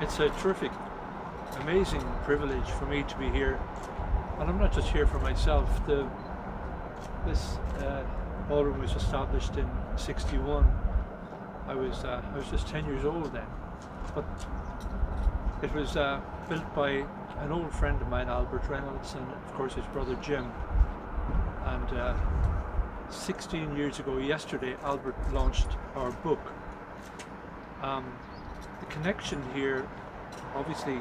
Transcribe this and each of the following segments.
It's a terrific, amazing privilege for me to be here, and I'm not just here for myself. This ballroom was established in '61. I was just 10 years old then, but it was built by an old friend of mine, Albert Reynolds, and of course his brother Jim. And 16 years ago yesterday, Albert launched our book. The connection here, obviously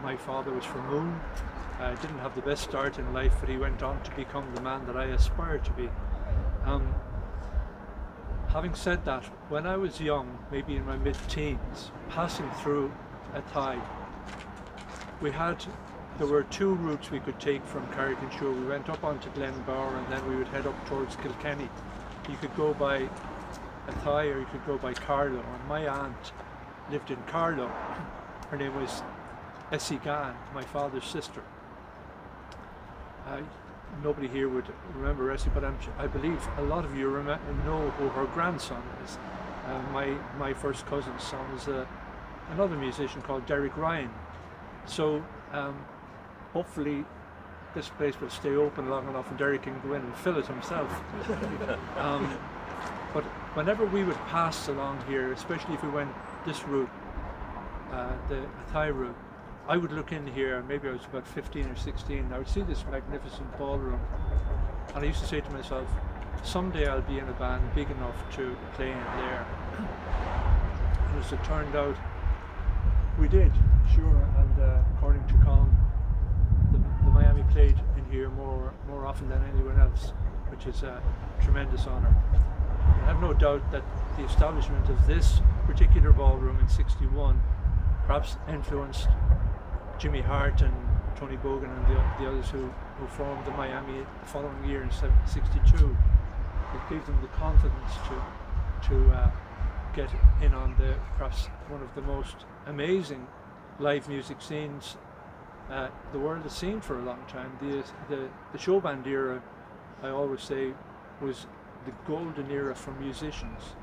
my father was from Moon. Didn't have the best start in life, but he went on to become the man that I aspire to be. Having said that, when I was young, maybe in my mid-teens, passing through Athy, there were two routes we could take from Carrick-on-Suir. We went up onto Glenbower and then we would head up towards Kilkenny. You could go by Athy or you could go by Carlow. And my aunt lived in Carlow. Her name was Essie Gann, my father's sister. Nobody here would remember Essie, but I believe a lot of you know who her grandson is. My first cousin's son is another musician called Derek Ryan. So hopefully this place will stay open long enough and Derek can go in and fill it himself. But whenever we would pass along here, especially if we went this route, the Athy route, I would look in here, maybe I was about 15 or 16, I would see this magnificent ballroom, and I used to say to myself, someday I'll be in a band big enough to play in there. And as it turned out, we did, sure, and according to Conor, the Miami played in here more often than anyone else, which is a tremendous honour. I have no doubt that the establishment of this particular ballroom in '61 perhaps influenced Jimmy Hart and Tony Bogan and the others who formed the Miami the following year in '62. It gave them the confidence to get in on perhaps one of the most amazing live music scenes the world has seen for a long time. The showband era, I always say, was the golden era for musicians.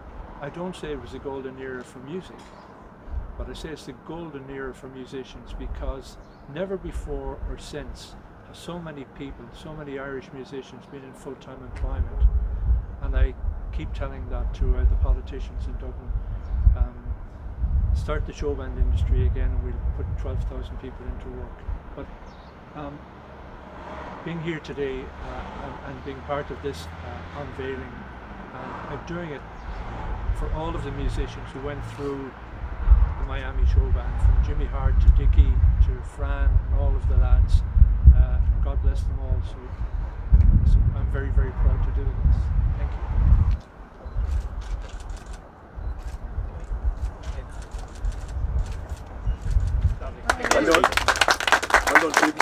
I don't say it was a golden era for music, but I say it's the golden era for musicians because never before or since have so many people, so many Irish musicians been in full-time employment. And I keep telling that to the politicians in Dublin. Start the showband industry again and we'll put 12,000 people into work. But being here today and being part of this unveiling, I'm doing it for all of the musicians who went through the Miami Showband, from Jimmy Hart to Dickie to Fran and all of the lads. God bless them all. So I'm very, very proud to do this. Thank you. Well done. Well done, Stephen.